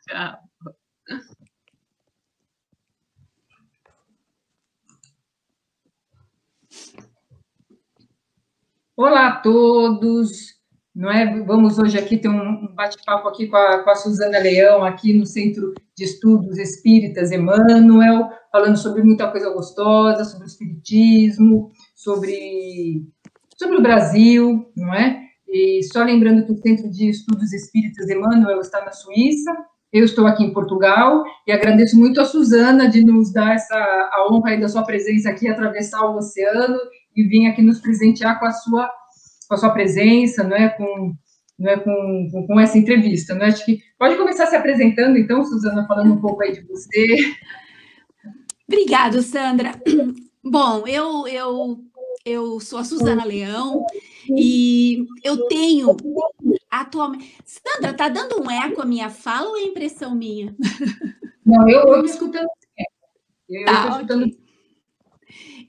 Tchau. Olá a todos, não é? Vamos hoje aqui ter um bate-papo aqui com a Suzana Leão, aqui no Centro de Estudos Espíritas Emmanuel, falando sobre muita coisa gostosa, sobre o espiritismo, sobre o Brasil, não é? E só lembrando que o Centro de Estudos Espíritas Emmanuel está na Suíça, eu estou aqui em Portugal, e agradeço muito a Suzana de nos dar a honra aí da sua presença aqui, atravessar o oceano, e vir aqui nos presentear com a sua presença, com essa entrevista. Não é? Acho que pode começar se apresentando, então, Suzana, falando um pouco aí de você. Obrigada, Sandra. Bom, eu sou a Suzana Leão e eu tenho atualmente... Sandra, está dando um eco a minha fala ou é impressão minha? Não, eu estou escutando. Eu estou escutando. Okay.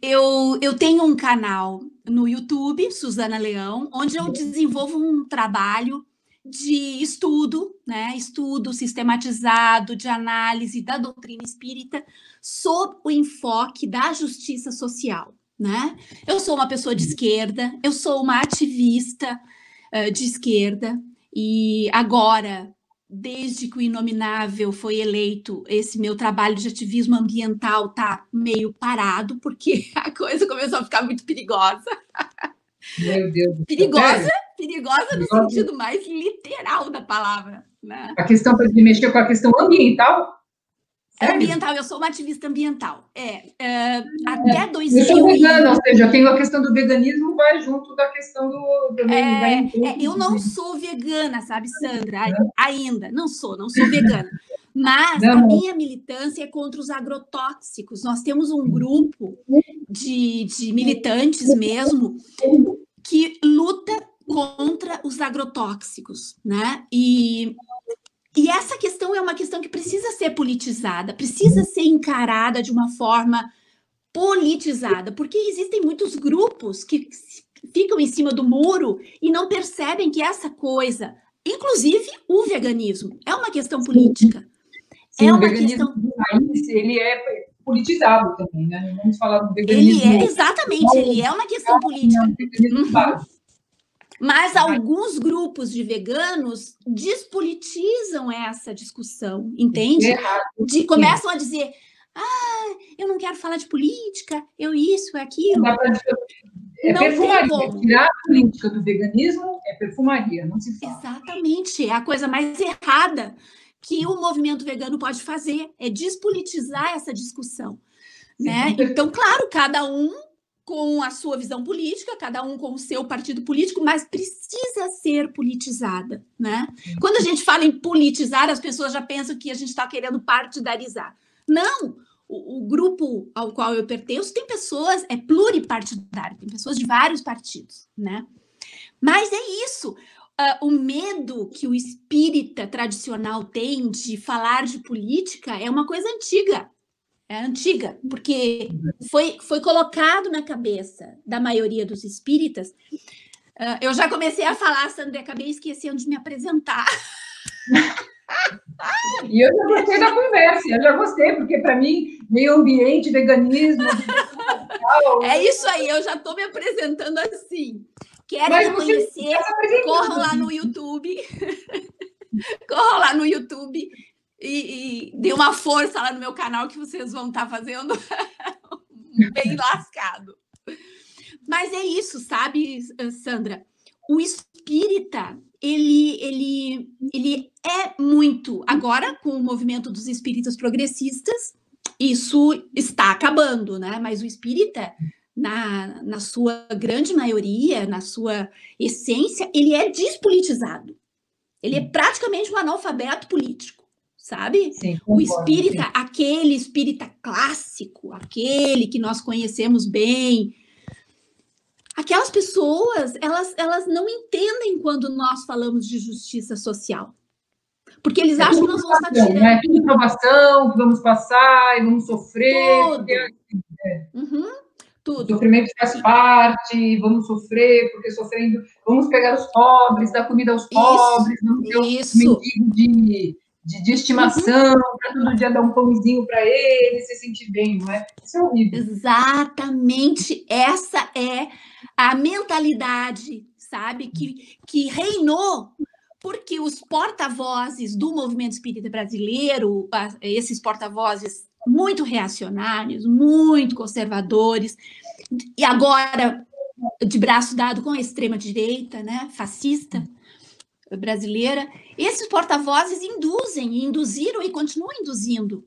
Eu tenho um canal no YouTube, Suzana Leão, onde eu desenvolvo um trabalho de estudo, né? Estudo sistematizado de análise da doutrina espírita sob o enfoque da justiça social, né? Eu sou uma pessoa de esquerda, eu sou uma ativista de esquerda e agora, desde que o Inominável foi eleito, esse meu trabalho de ativismo ambiental tá meio parado, porque a coisa começou a ficar muito perigosa. Meu Deus. Perigosa no sentido mais literal da palavra, né? A questão de mexer com a questão ambiental? Sério? Ambiental, eu sou uma ativista ambiental. Até 2000... Eu sou vegana, ou seja, eu tenho a questão do veganismo, vai junto da questão do eu não sou vegana, sabe, Sandra? Ainda, não sou vegana. Mas a minha militância é contra os agrotóxicos. Nós temos um grupo de militantes mesmo que luta contra os agrotóxicos, né? E essa questão é uma questão que precisa ser politizada, precisa ser encarada de uma forma politizada, porque existem muitos grupos que ficam em cima do muro e não percebem que essa coisa, inclusive o veganismo, é uma questão política. Sim, o veganismo do país, ele é politizado também, né? Não vamos falar do veganismo... Ele é uma questão política. Mas alguns grupos de veganos despolitizam essa discussão, entende? Começam a dizer, eu não quero falar de política, eu isso, aquilo. É perfumaria. Tirar a política do veganismo é perfumaria, não se fala. Exatamente, é a coisa mais errada que o movimento vegano pode fazer, é despolitizar essa discussão. Sim, né? Então, claro, cada um com a sua visão política, cada um com o seu partido político, mas precisa ser politizada, né? Quando a gente fala em politizar, as pessoas já pensam que a gente está querendo partidarizar. Não! O grupo ao qual eu pertenço tem pessoas, é pluripartidário, tem pessoas de vários partidos, né? Mas é isso, o medo que o espírita tradicional tem de falar de política é uma coisa antiga. É antiga, porque foi colocado na cabeça da maioria dos espíritas. Eu já comecei a falar, Sandra, acabei esquecendo de me apresentar. E eu já gostei da conversa, eu já gostei, porque para mim, meio ambiente, veganismo... É isso aí, eu já estou me apresentando assim. Querem me conhecer? Corram lá no YouTube. Corram lá no YouTube. E dê uma força lá no meu canal que vocês vão estar fazendo bem lascado. Mas é isso, sabe, Sandra? O espírita, ele é muito... Agora, com o movimento dos espíritas progressistas, isso está acabando, né? Mas o espírita, na sua grande maioria, na sua essência, ele é despolitizado. Ele é praticamente um analfabeto político. Sabe? Sim, o espírita, sim. Aquele espírita clássico, aquele que nós conhecemos bem, aquelas pessoas, elas não entendem quando nós falamos de justiça social. Porque eles acham que nós vamos estar tirando... É tudo provação, que vamos passar e vamos sofrer. Tudo. Tudo. O sofrimento faz parte, vamos sofrer, porque sofrendo, vamos pegar os pobres, dar comida aos pobres, vamos ter um mendigo de estimação, para todo dia dar um pãozinho para ele, se sentir bem, não é? Isso é horrível. Exatamente, essa é a mentalidade, sabe, que reinou, porque os porta-vozes do movimento espírita brasileiro, esses porta-vozes muito reacionários, muito conservadores, e agora de braço dado com a extrema-direita, né, fascista brasileira, esses porta-vozes induziram e continuam induzindo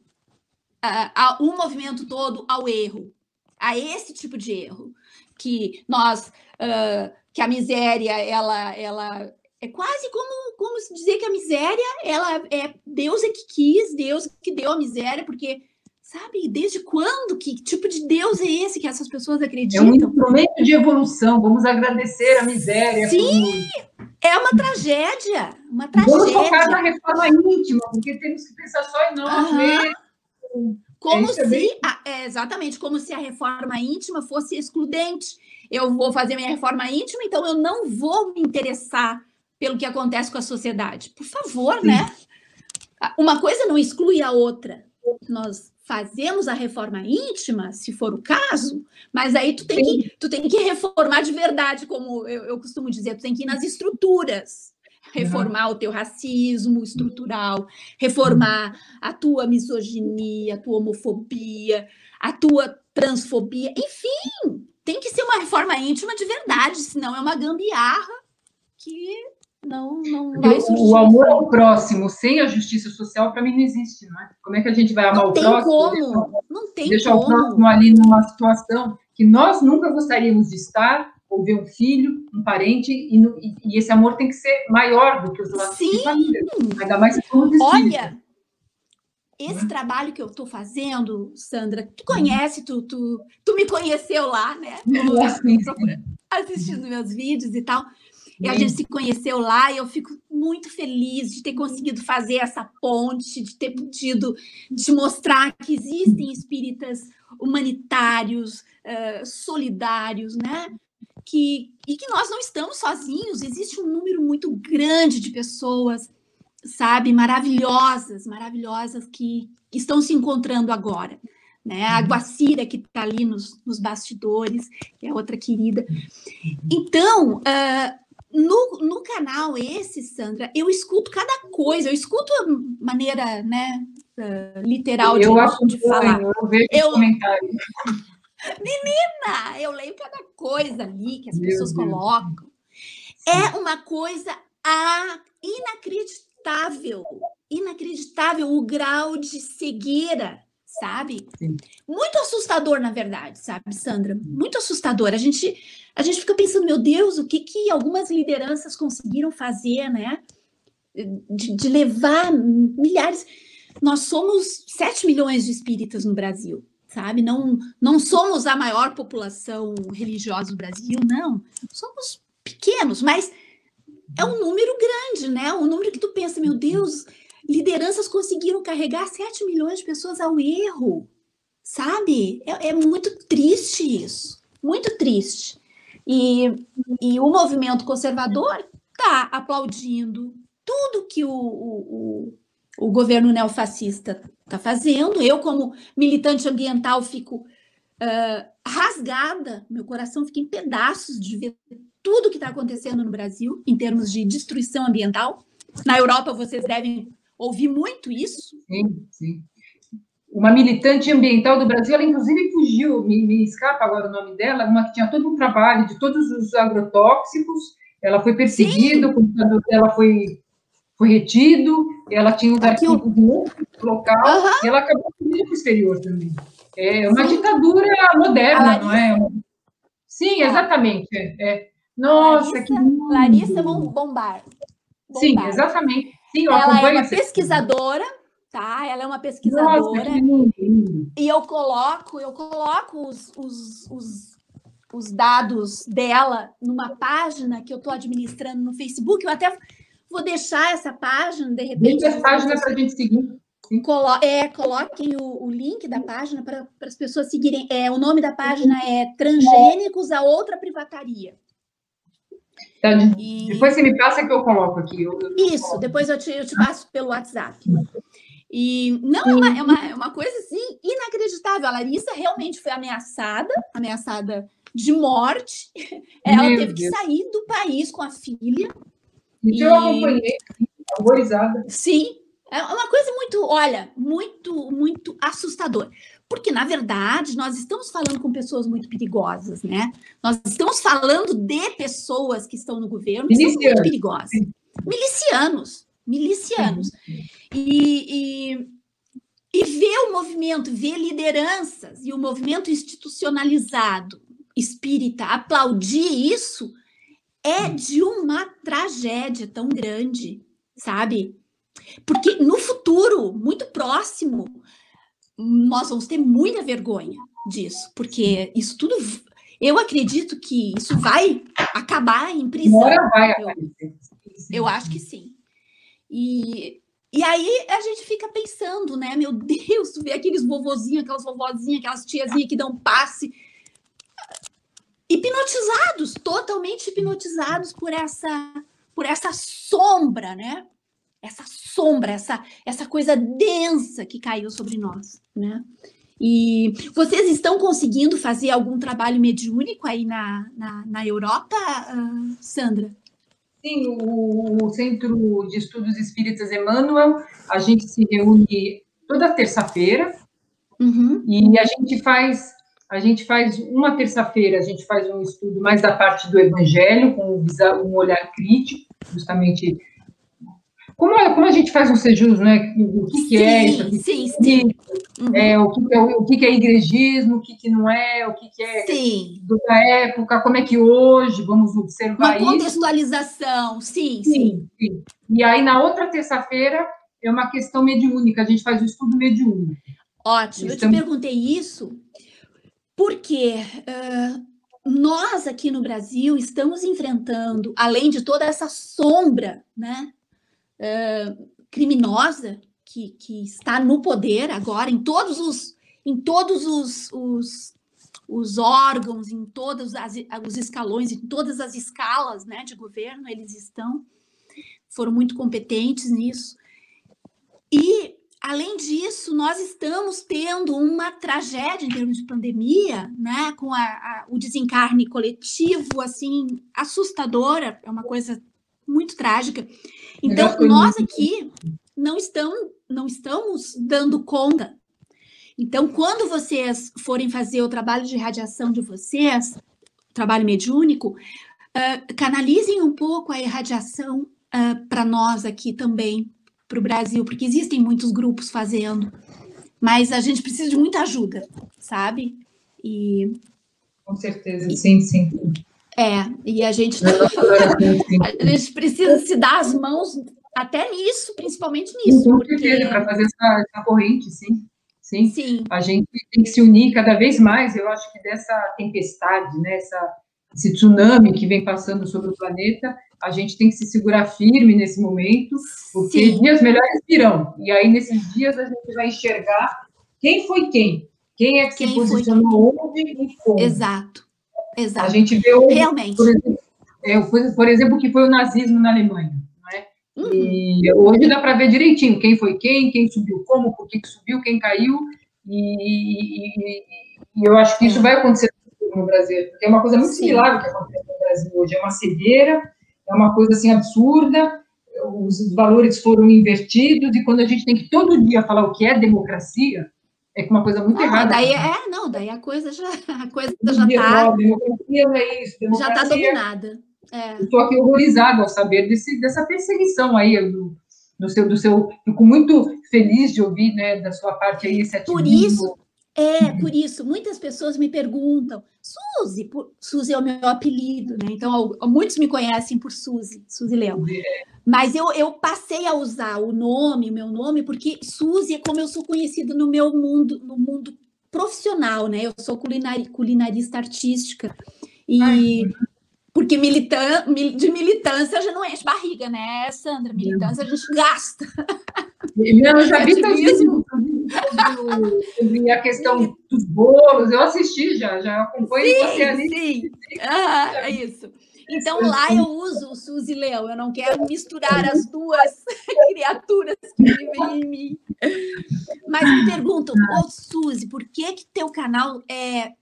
o movimento todo ao erro, a esse tipo de erro, que que a miséria, ela é quase como se dizer que a miséria, ela é Deus é que quis, Deus que deu a miséria, porque, sabe, desde quando, que tipo de Deus é esse que essas pessoas acreditam? É um instrumento de evolução, vamos agradecer a miséria. Sim, é uma tragédia, uma tragédia. Vamos focar na reforma íntima, porque temos que pensar só em nós mesmos. Como se, exatamente, como se a reforma íntima fosse excludente. Eu vou fazer minha reforma íntima, então eu não vou me interessar pelo que acontece com a sociedade. Por favor, sim, né? Uma coisa não exclui a outra. Nós fazemos a reforma íntima, se for o caso, mas aí tu tem que reformar de verdade, como eu costumo dizer, tu tem que ir nas estruturas. Reformar o teu racismo estrutural, reformar a tua misoginia, a tua homofobia, a tua transfobia, enfim, tem que ser uma reforma íntima de verdade, senão é uma gambiarra que não vai surgir. O amor ao próximo sem a justiça social, para mim, não existe, não é? Como é que a gente vai amar o próximo? Não tem deixar como. O próximo ali numa situação que nós nunca gostaríamos de estar, ou ver um filho, um parente, e esse amor tem que ser maior do que os laços de família. Ainda mais se for um Olha, esse trabalho que eu estou fazendo, Sandra, tu conhece, tu me conheceu lá, né? Assistindo meus vídeos e tal. E a gente se conheceu lá e eu fico muito feliz de ter conseguido fazer essa ponte, de ter podido te mostrar que existem espíritas humanitários, solidários, né? E que nós não estamos sozinhos, existe um número muito grande de pessoas, sabe, maravilhosas que estão se encontrando agora, né? A Guacira, que está ali nos bastidores, que é outra querida. Então, no canal Sandra, eu escuto cada coisa, eu escuto a maneira, né, literal de falar. Eu vejo comentários. Menina, eu leio cada coisa ali que as pessoas colocam. É uma coisa inacreditável o grau de cegueira, sabe? Sim. Muito assustador, na verdade, sabe, Sandra? Muito assustador. A gente fica pensando, meu Deus, o que algumas lideranças conseguiram fazer, né? De levar milhares... Nós somos 7 milhões de espíritas no Brasil, sabe? Não somos a maior população religiosa do Brasil, não. Somos pequenos, mas é um número grande, né? Um número que tu pensa, meu Deus, lideranças conseguiram carregar 7 milhões de pessoas ao erro, sabe? É muito triste isso, muito triste. E o movimento conservador está aplaudindo tudo que o governo neofascista está fazendo. Eu, como militante ambiental, fico rasgada, meu coração fica em pedaços de ver tudo que está acontecendo no Brasil em termos de destruição ambiental. Na Europa, vocês devem ouvir muito isso. Sim, sim. Uma militante ambiental do Brasil, ela inclusive fugiu, me escapa agora o nome dela, uma que tinha todo um trabalho de todos os agrotóxicos, ela foi perseguida, o computador dela foi retido, ela tinha os arquivos de outro local, e ela acabou fugindo para o exterior também. É uma ditadura moderna, não é? Sim, exatamente. Nossa, que lindo. Larissa Bombard. Sim, exatamente. Sim, ela é uma pesquisadora, tá? Ela é uma pesquisadora. Nossa, que lindo. E eu coloco os dados dela numa página que eu estou administrando no Facebook. Eu até vou deixar essa página, de repente. Deixa a página para a gente seguir. Coloquem o link da página para as pessoas seguirem. O nome da página é Transgênicos a Outra Privataria. Tá, depois você me passa que eu coloco aqui. Isso, coloco. Depois eu te passo pelo WhatsApp. E não, é uma coisa assim inacreditável. A Larissa realmente foi ameaçada de morte. Ela teve que sair do país com a filha. Isso eu acompanhei, horrorizada. Sim, é uma coisa muito, olha, muito assustadora. Porque, na verdade, nós estamos falando com pessoas muito perigosas, né? Nós estamos falando de pessoas que estão no governo, que são muito perigosas. Sim. Milicianos. E ver o movimento, ver lideranças e o movimento institucionalizado espírita aplaudir isso é de uma tragédia tão grande, sabe? Porque no futuro, muito próximo, nós vamos ter muita vergonha disso, porque isso tudo, eu acredito que isso vai acabar em prisão. Agora vai aparecer. Eu acho que sim. E aí a gente fica pensando, né? Meu Deus, tu vê aqueles vovozinhos, aquelas vovozinhas, aquelas tiazinhas que dão passe, hipnotizados, totalmente hipnotizados por essa sombra, né? Essa sombra, essa coisa densa que caiu sobre nós, né? E vocês estão conseguindo fazer algum trabalho mediúnico aí na Europa, Sandra? Sim, o Centro de Estudos Espíritas Emmanuel, a gente se reúne toda terça-feira, e a gente faz uma terça-feira, a gente faz um estudo mais da parte do Evangelho, com um olhar crítico, justamente. Como a gente faz um sejus, né? O que é isso? O que é igrejismo, o que não é, o que é da época, como é que hoje vamos observar isso. Uma contextualização, sim. E aí, na outra terça-feira, é uma questão mediúnica, a gente faz o estudo mediúnico. Ótimo, eu te perguntei isso porque nós aqui no Brasil estamos enfrentando, além de toda essa sombra, né? Criminosa que está no poder agora, em todos os órgãos, em todos os escalões, em todas as escalas, né, de governo, eles foram muito competentes nisso. E, além disso, nós estamos tendo uma tragédia em termos de pandemia, né, com o desencarne coletivo, assim, assustadora, é uma coisa muito trágica. Então, nós aqui não estamos dando conta. Então, quando vocês forem fazer o trabalho de irradiação de vocês, trabalho mediúnico, canalizem um pouco a irradiação para nós aqui também, para o Brasil, porque existem muitos grupos fazendo, mas a gente precisa de muita ajuda, sabe? Com certeza, sim. E a gente precisa se dar as mãos até nisso, principalmente nisso. Com certeza, para fazer essa corrente, sim. A gente tem que se unir cada vez mais, eu acho que dessa tempestade, né, esse tsunami que vem passando sobre o planeta, a gente tem que se segurar firme nesse momento, porque dias melhores virão. E aí, nesses dias, a gente vai enxergar quem foi quem é que se posicionou onde e como. Exato. A gente vê hoje, realmente. Por exemplo, o que foi o nazismo na Alemanha. Não é? E hoje dá para ver direitinho quem foi quem subiu como, por que subiu, quem caiu. E eu acho que isso vai acontecer no Brasil, porque é uma coisa muito similar ao que acontece no Brasil hoje. É uma cegueira, é uma coisa assim absurda, os valores foram invertidos, e quando a gente tem que todo dia falar o que é democracia, é uma coisa muito errada. Daí a coisa já está... Democracia não é isso. Já está dominada. Eu estou aqui horrorizada ao saber dessa perseguição aí, do seu... Fico muito feliz de ouvir, né, da sua parte aí, esse ativismo. Por isso, muitas pessoas me perguntam, Suzy é o meu apelido, né? Então, muitos me conhecem por Suzy Leão. Mas eu passei a usar o meu nome, porque Suzy é como eu sou conhecida no meu mundo, no mundo profissional, né? Eu sou culinarista artística. Porque de militância já não enche barriga, né, Sandra? Militância a gente gasta. Eu já vi sobre a questão dos bolos, eu assisti já acompanho você ali. Sim. É isso. Então lá eu uso o Suzy Leão, eu não quero misturar as duas criaturas que vivem em mim. Mas me perguntam, ô Suzy, por que teu canal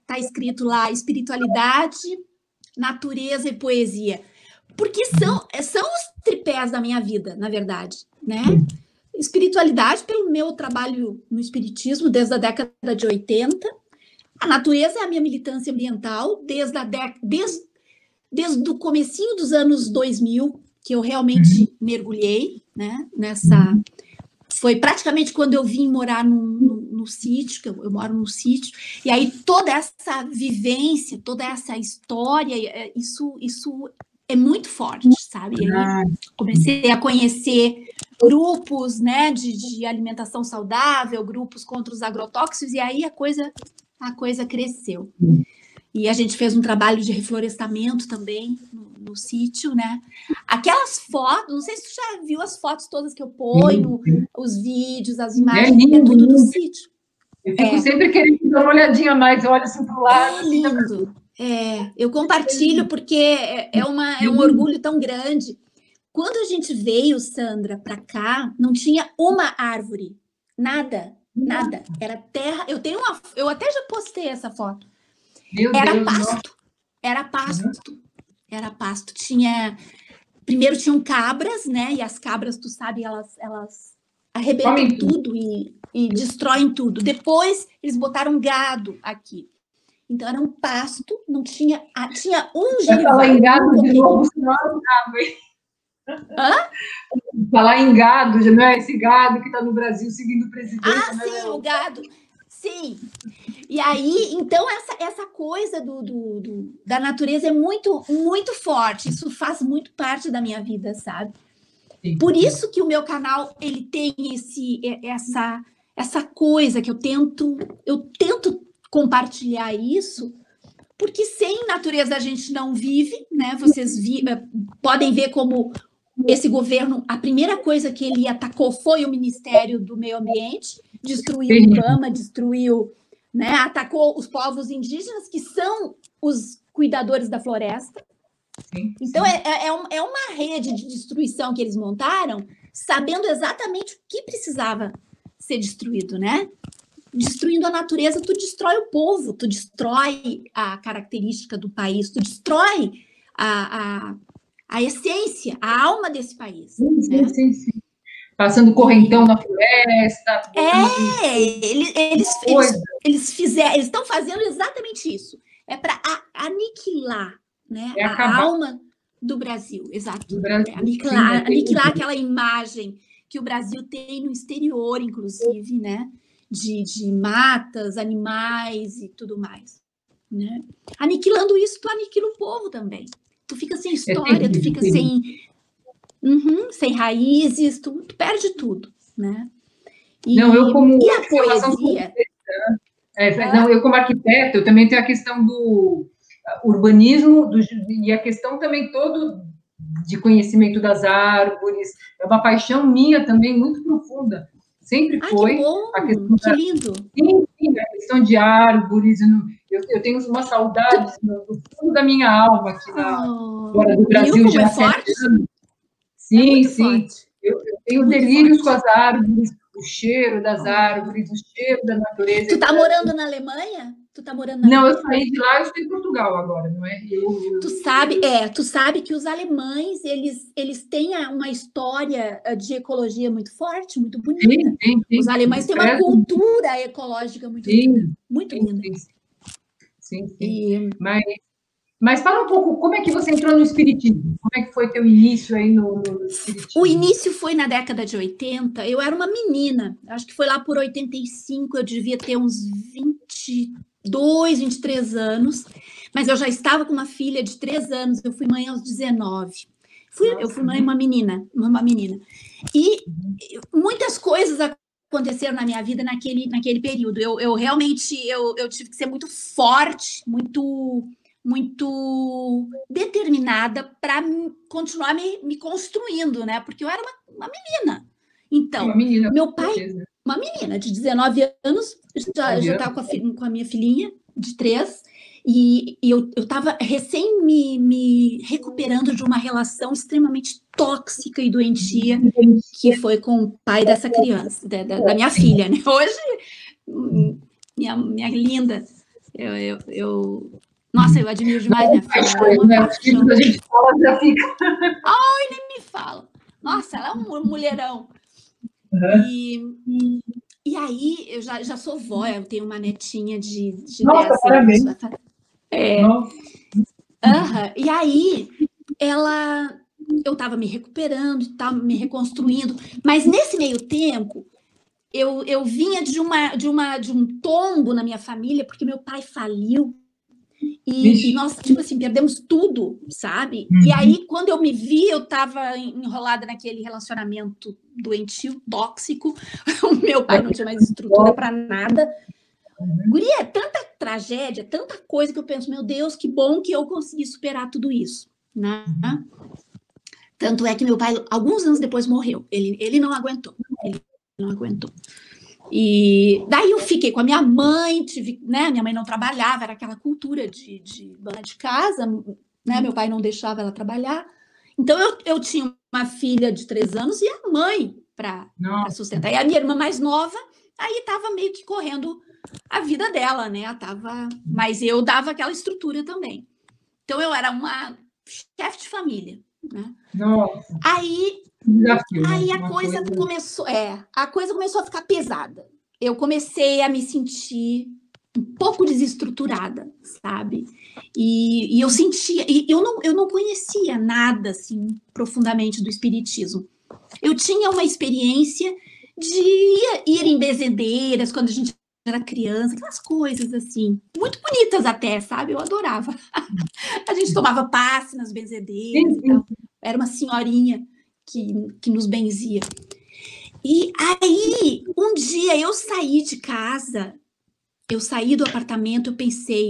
tá escrito lá espiritualidade, natureza e poesia? Porque são os tripés da minha vida, na verdade, né? Espiritualidade pelo meu trabalho no espiritismo desde a década de 80. A natureza é a minha militância ambiental desde o comecinho dos anos 2000, que eu realmente mergulhei, né? Foi praticamente quando eu vim morar no sítio, que eu moro no sítio, e aí toda essa vivência, toda essa história, isso é muito forte, sabe? E aí comecei a conhecer grupos, né, de alimentação saudável, grupos contra os agrotóxicos, e aí a coisa cresceu. E a gente fez um trabalho de reflorestamento também no sítio, né? Aquelas fotos, não sei se tu já viu as fotos todas que eu ponho, os vídeos, as imagens, é tudo do sítio. Eu fico sempre querendo dar uma olhadinha mais, eu olho assim para o lado. É lindo. Eu compartilho porque é um orgulho tão grande. Quando a gente veio, Sandra, para cá, não tinha uma árvore, nada. Era terra. Eu até já postei essa foto. Era pasto. Primeiro tinham cabras, né? E as cabras, tu sabe, elas arrebentam tudo e destroem tudo. Depois eles botaram gado aqui. Então era um pasto, não tinha um girassol. Falar em gado de novo, senão não acaba, hein? Falar em gado, já não é esse gado que está no Brasil seguindo o presidente. Sim, o gado. Sim. E aí, então, essa coisa da natureza é muito, muito forte. Isso faz muito parte da minha vida, sabe? Sim. Por isso que o meu canal, ele tem essa coisa que eu tento compartilhar isso, porque sem natureza a gente não vive, né? Vocês podem ver como esse governo, a primeira coisa que ele atacou foi o Ministério do Meio Ambiente, destruiu o IBAMA, né? Atacou os povos indígenas, que são os cuidadores da floresta. Sim. Então, é uma rede de destruição que eles montaram, sabendo exatamente o que precisava ser destruído, né? Destruindo a natureza, tu destrói o povo, tu destrói a característica do país, tu destrói a essência, a alma desse país. Sim. Passando correntão na floresta. Eles estão fazendo exatamente isso. É para aniquilar, né, a alma do Brasil, exato. Aniquilar aquela imagem que o Brasil tem no exterior, inclusive, né, de matas, animais e tudo mais. Né? Aniquilando isso, tu aniquila o povo também. Tu fica sem história, tu fica sem raízes, tu perde tudo, né? E a poesia? Eu como arquiteto, eu também tenho a questão do urbanismo e a questão também todo de conhecimento das árvores. É uma paixão minha também muito profunda. Sempre foi. Que bom, que lindo. Sim, a questão de árvores. Eu tenho uma saudade no fundo da minha alma aqui fora do Brasil já há 7 anos. Sim. Forte. Eu tenho delírios com as árvores, o cheiro das árvores, o cheiro da natureza. Tu está morando na Alemanha? Não, eu saí de lá, eu estou em Portugal agora, não é? Tu sabe que os alemães, eles têm uma história de ecologia muito forte, muito bonita. Sim. Os alemães têm uma cultura ecológica muito linda. Muito linda. Sim. Mas fala um pouco, como é que você entrou no espiritismo? Como é que foi teu início aí no espiritismo? O início foi na década de 80, eu era uma menina, acho que foi lá por 85, eu devia ter uns 22, 23 anos, mas eu já estava com uma filha de 3 anos, eu fui mãe aos 19. Eu fui mãe, uma menina. E muitas coisas aconteceram na minha vida naquele período. Eu realmente tive que ser muito forte, muito determinada para continuar me construindo, né? Porque eu era uma menina. Então, meu pai, uma menina de 19 anos, já estava com a minha filhinha de 3, E eu estava recém me recuperando de uma relação extremamente tóxica e doentia, que foi com o pai dessa criança, da minha filha, né? Hoje, minha linda, nossa, eu admiro demais minha filha. Ela é uma paixão. A gente fala, já fica. Ai, nem me fala. Nossa, ela é um mulherão. E aí, eu já sou vó, eu tenho uma netinha de 10 parabéns. anos. E aí, eu estava me recuperando e tal, me reconstruindo, mas nesse meio tempo, eu vinha de um tombo na minha família, porque meu pai faliu, e nós, tipo assim, perdemos tudo, sabe? E aí, quando eu me vi, eu estava enrolada naquele relacionamento doentio, tóxico, o meu pai não tinha mais estrutura para nada. Guria, tanta tragédia, tanta coisa que eu penso, meu Deus, que bom que eu consegui superar tudo isso, né? Tanto é que meu pai, alguns anos depois, morreu. Ele não aguentou. E daí eu fiquei com a minha mãe, né? Minha mãe não trabalhava, era aquela cultura de dona de casa, né? Meu pai não deixava ela trabalhar. Então eu tinha uma filha de 3 anos e a mãe para sustentar. E a minha irmã mais nova, aí estava meio que correndo a vida dela, né? Mas eu dava aquela estrutura também. Então eu era uma chefe de família, né? Nossa. Aí a coisa começou a ficar pesada. Eu comecei a me sentir um pouco desestruturada, sabe? E eu sentia, eu não conhecia nada assim profundamente do espiritismo. Eu tinha uma experiência de ir em benzedeiras quando a gente era criança, aquelas coisas assim, muito bonitas até, sabe? Eu adorava. A gente tomava passe nas benzedeiras e tal. Era uma senhorinha que nos benzia. E aí, um dia eu saí de casa, eu saí do apartamento,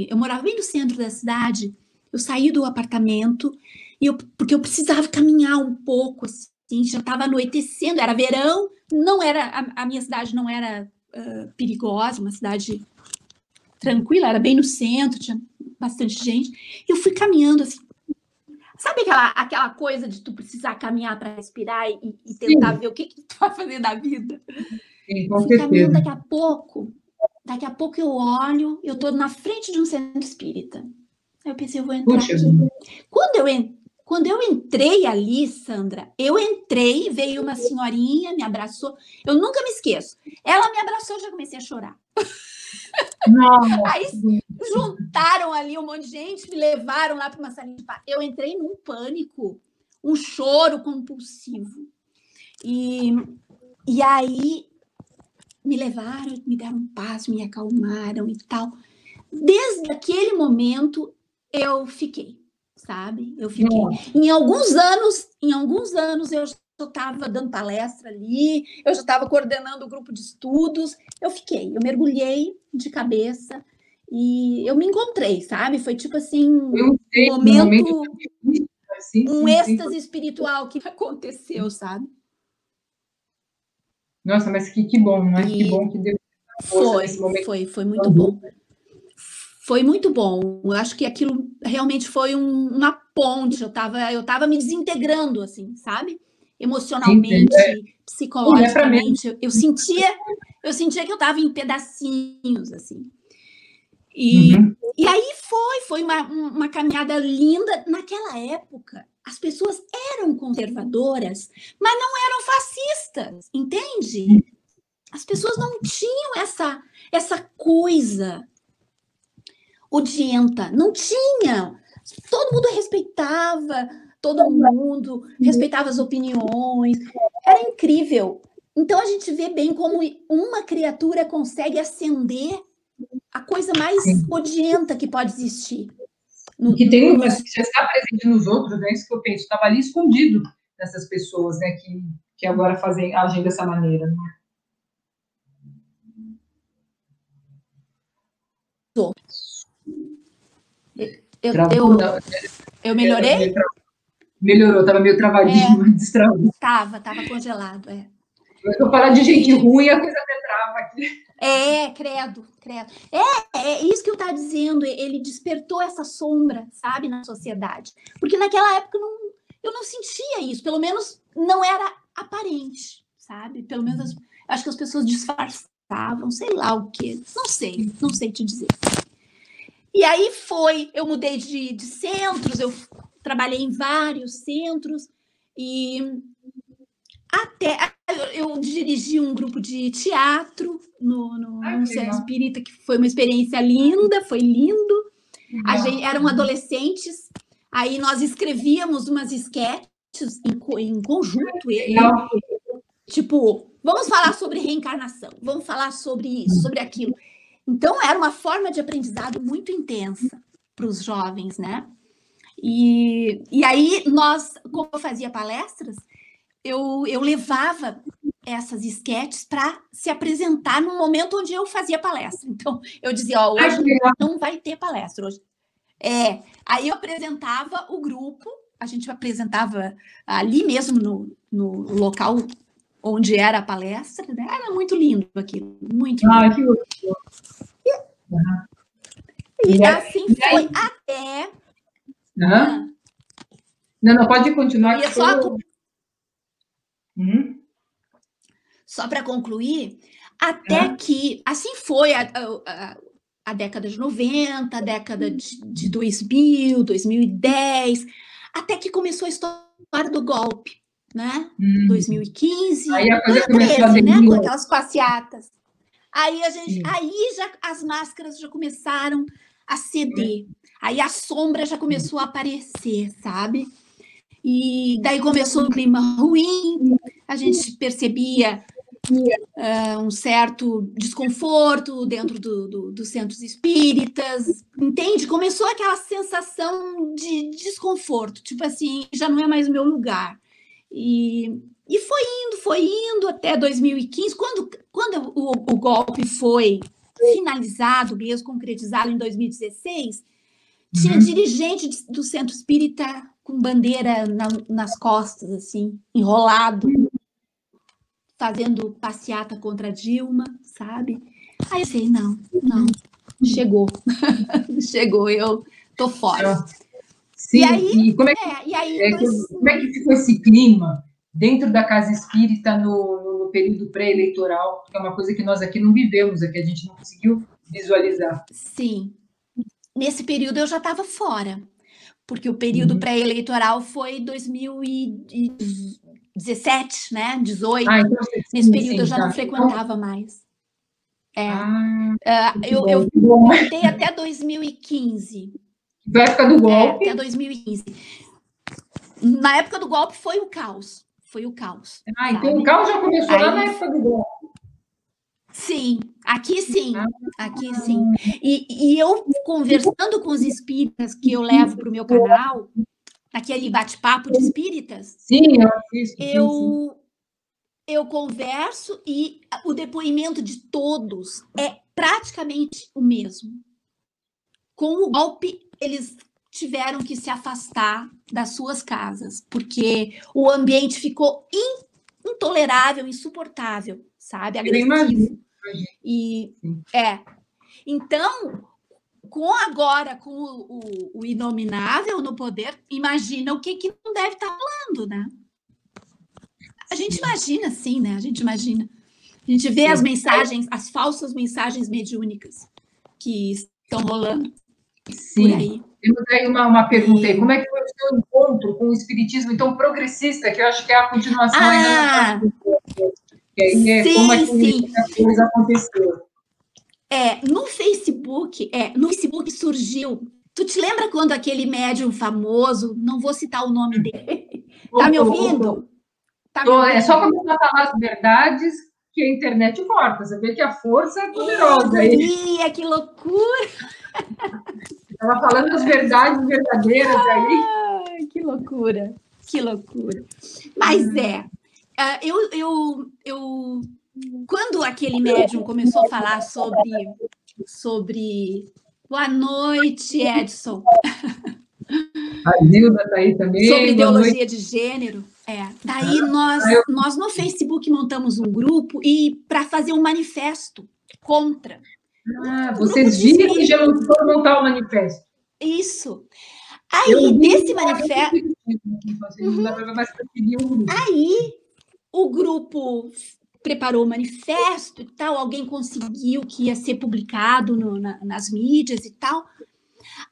eu morava bem no centro da cidade, eu saí do apartamento, porque eu precisava caminhar um pouco, assim, já estava anoitecendo, era verão, a minha cidade não era perigosa, uma cidade tranquila, era bem no centro, tinha bastante gente. Eu fui caminhando assim. Sabe aquela coisa de tu precisar caminhar para respirar e tentar ver o que tu vai fazer da vida? Sim, fui caminhando, daqui a pouco eu olho, eu estou na frente de um centro espírita. Aí eu pensei, eu vou entrar aqui. Quando eu entrei ali, Sandra, veio uma senhorinha, me abraçou. Eu nunca me esqueço. Ela me abraçou, eu já comecei a chorar. Aí juntaram ali um monte de gente, me levaram lá para uma salinha de paz. Eu entrei num pânico, um choro compulsivo. E aí me levaram, me deram paz, me acalmaram e tal. Desde aquele momento eu fiquei, sabe? Eu fiquei. Em alguns anos eu já estava dando palestra ali, eu já estava coordenando o grupo de estudos, eu mergulhei de cabeça e eu me encontrei, sabe? Foi tipo assim, um êxtase espiritual que aconteceu, sabe? Nossa, mas que bom, não é? Que bom que deu força nesse momento. Foi muito bom. Foi muito bom. Eu acho que aquilo realmente foi uma ponte. Eu tava me desintegrando, assim, sabe? Emocionalmente, psicologicamente. Eu sentia que eu estava em pedacinhos, assim. E aí foi uma caminhada linda. Naquela época, as pessoas eram conservadoras, mas não eram fascistas, entende? As pessoas não tinham essa coisa odienta, não tinha. Todo mundo respeitava, respeitava as opiniões, era incrível. Então a gente vê bem como uma criatura consegue acender a coisa mais odienta que pode existir. Que tem que já está presente nos outros, né? Isso que eu penso, estava ali escondido nessas pessoas, né? Que agora agem dessa maneira, né? Eu melhorei? Melhorou, estava meio travadinho, destravou. Estava congelado, Eu vou falar de gente ruim, a coisa até estava aqui. Credo. É isso que eu estava dizendo, ele despertou essa sombra, sabe, na sociedade. Porque naquela época eu não sentia isso, pelo menos não era aparente, sabe? Pelo menos acho que as pessoas disfarçavam, sei lá o quê, não sei te dizer. E aí eu mudei de centros, eu trabalhei em vários centros, e até eu dirigi um grupo de teatro no Centro Espírita, que foi uma experiência linda, foi lindo. Eram adolescentes, aí nós escrevíamos umas esquetes em conjunto, tipo, vamos falar sobre reencarnação, vamos falar sobre isso, sobre aquilo. Então, era uma forma de aprendizado muito intensa para os jovens, né? E aí, como eu fazia palestras, eu levava essas esquetes para se apresentar no momento onde eu fazia palestra. Então, eu dizia, hoje não vai ter palestra. Hoje. Aí eu apresentava o grupo, a gente apresentava ali mesmo no local onde era a palestra, né? Era muito lindo aquilo, muito lindo. Que gostoso. E assim foi até... Não, pode continuar. Só para concluir, até que assim foi a década de 90, a década de 2000, 2010, até que começou a história do golpe, né? 2015, aí a coisa começou 2013, né? Com aquelas passeatas. Aí as máscaras já começaram a ceder. Aí a sombra já começou a aparecer, sabe? E daí começou um clima ruim, a gente percebia um certo desconforto dentro dos centros espíritas, entende? Começou aquela sensação de desconforto, tipo assim, já não é mais o meu lugar. E foi indo até 2015, quando o golpe foi finalizado mesmo, concretizado em 2016, tinha dirigente do centro espírita com bandeira nas costas, assim, enrolado, fazendo passeata contra a Dilma, sabe? Aí eu sei, não, chegou, eu tô fora. Sim, e como é que ficou esse clima dentro da Casa Espírita no período pré-eleitoral? Que é uma coisa que nós aqui não vivemos, que a gente não conseguiu visualizar. Sim, nesse período eu já estava fora, porque o período pré-eleitoral foi 2017, né? 18. Então, nesse período eu já não frequentava mais. Eu voltei até 2015. Na época do golpe? Até 2015. Na época do golpe foi o caos. Então o caos já começou lá na época do golpe. Sim, aqui sim. E eu, conversando com os espíritas que eu levo para o meu canal, aquele bate-papo de espíritas, sim, eu assisto. Eu converso e o depoimento de todos é praticamente o mesmo. Com o golpe, eles tiveram que se afastar das suas casas, porque o ambiente ficou intolerável, insuportável, sabe? Agressivo. Então, com o Inominável no poder, imagina o que não deve estar rolando, né? A gente imagina, sim, né? A gente vê as mensagens, as falsas mensagens mediúnicas que estão rolando por aí. Temos aí uma pergunta aí. Como é que foi o seu encontro com o espiritismo, então, progressista, que eu acho que é a continuação ainda do que aí como é que a coisa aconteceu. No Facebook surgiu. Tu te lembra quando aquele médium famoso, não vou citar o nome dele, tá me ouvindo? É só começar a falar as verdades que a internet corta. Você vê que a força é poderosa. Maria, que loucura! Estava falando as verdades verdadeiras aí. Que loucura! Mas quando aquele médium começou a falar sobre... Boa noite, Edson. A Zilda está aí também. Sobre ideologia de gênero. Daí nós no Facebook montamos um grupo e para fazer um manifesto contra. Vocês viram e já foram montar o manifesto. Isso. Aí, desse manifesto... Aí, o grupo preparou o manifesto e tal, alguém conseguiu que ia ser publicado nas mídias e tal.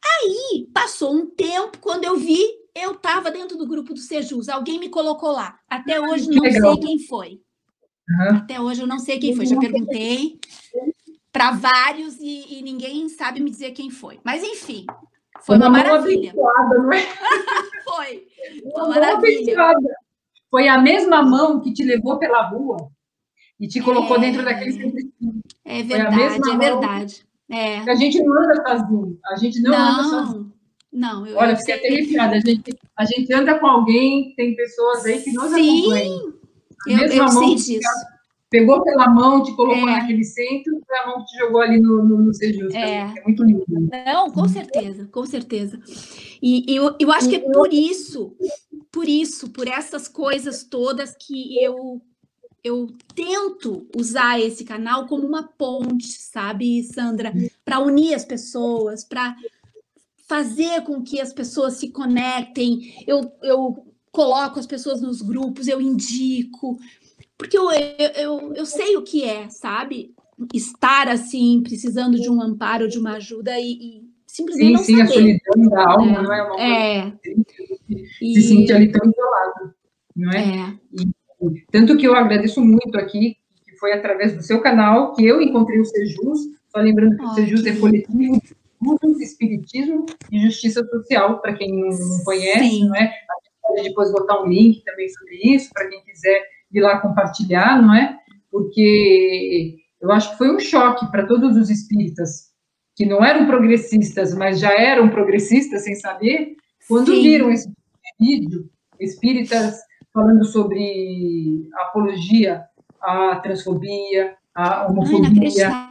Aí, passou um tempo, quando eu vi, eu estava dentro do grupo do Sejus, alguém me colocou lá. Até hoje não sei quem foi. Até hoje eu não sei quem foi. Já perguntei para vários e ninguém sabe me dizer quem foi. Mas, enfim, foi uma maravilha. Não é? Foi uma maravilha. Foi a mesma mão que te levou pela rua e te colocou dentro daquele centro. É verdade, é verdade. A gente não anda sozinho. A gente não anda sozinho. Não, Olha, fiquei até arrepiada. A gente anda com alguém, tem pessoas aí que nos acompanham. Eu sei disso. Pegou pela mão, te colocou naquele centro, foi a mão que te jogou ali no Sejus. É muito lindo. Não, com certeza, com certeza. E eu acho que é por essas coisas todas que eu tento usar esse canal como uma ponte, sabe, Sandra? Para unir as pessoas, para fazer com que as pessoas se conectem. Eu coloco as pessoas nos grupos, eu indico, porque eu sei o que é, sabe? Estar assim, precisando de um amparo, de uma ajuda e simplesmente não saber. A solidão da alma, não é uma coisa se sente ali tão isolado, não é? Tanto que eu agradeço muito aqui, que foi através do seu canal que eu encontrei o Sejus, só lembrando que o Sejus é coletivo de estudos, espiritismo e justiça social, para quem não conhece, não é? A gente pode depois botar um link também sobre isso, para quem quiser ir lá compartilhar, não é? Porque eu acho que foi um choque para todos os espíritas, que não eram progressistas, mas já eram progressistas sem saber, quando viram esse vídeo, espíritas falando sobre a apologia à transfobia, à homofobia,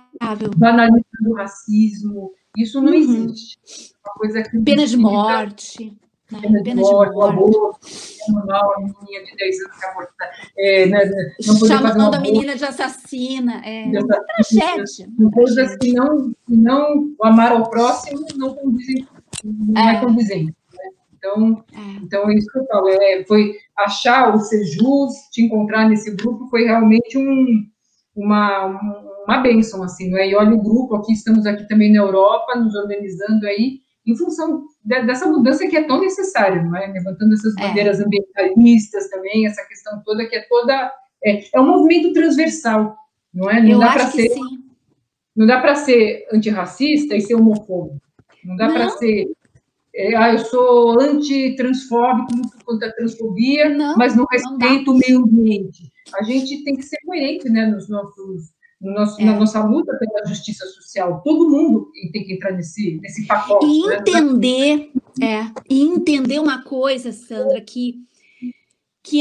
banalizando o racismo. Isso não existe. Uma coisa que pena de morte. Pena de morte, aborto, a menina de 10 anos que aborta, não poder fazer chamando a menina de assassina. Uma tragédia. Coisas que não o amar ao próximo não condizem, não é condizente. Então, é isso que eu falo, foi achar o Sejus, te encontrar nesse grupo, foi realmente uma bênção, assim, não é? E olha o grupo, estamos aqui também na Europa, nos organizando aí, em função dessa mudança que é tão necessária, não é? Levantando essas bandeiras ambientalistas também, essa questão toda que é um movimento transversal, não é? Não dá para ser, sim. Não dá para ser antirracista e ser homofóbico, não dá para ser... eu sou antitransfóbico, luto contra a transfobia, mas não respeito o meio ambiente. A gente tem que ser coerente, né, na nossa luta pela justiça social. Todo mundo tem que entrar nesse pacote. E entender uma coisa, Sandra, que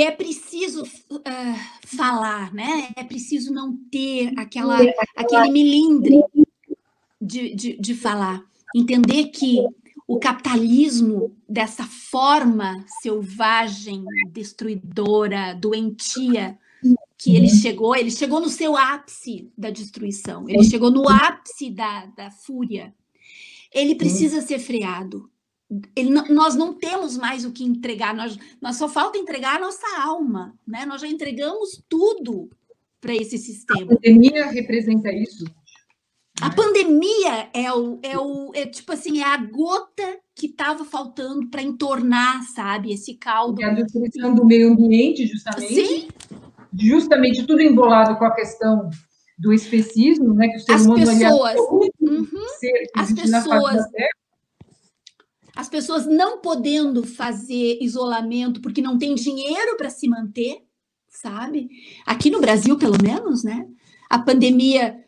é preciso falar, né? É preciso não ter aquele melindre de falar. Entender que o capitalismo, dessa forma selvagem, destruidora, doentia, que ele chegou no seu ápice da destruição, ele chegou no ápice da fúria. Ele precisa ser freado. Nós não temos mais o que entregar, nós só falta entregar a nossa alma, né? Nós já entregamos tudo para esse sistema. A pandemia representa isso. A pandemia tipo assim, é a gota que estava faltando para entornar, sabe, esse caldo. É a destruição do meio ambiente, justamente. Sim. Justamente tudo embolado com a questão do especismo, né? Que o ser humano pessoas, ser que existe na face da Terra. As pessoas não podendo fazer isolamento porque não tem dinheiro para se manter, sabe? Aqui no Brasil, pelo menos, né? A pandemia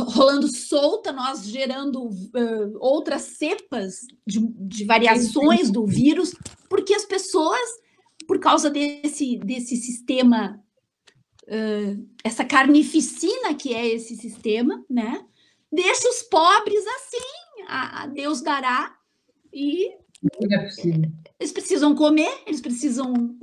rolando solta, nós gerando outras cepas de variações do vírus, porque as pessoas, por causa desse sistema, essa carnificina que é esse sistema, né? Deixa os pobres assim, a Deus dará, e não é possível. Eles precisam comer, eles precisam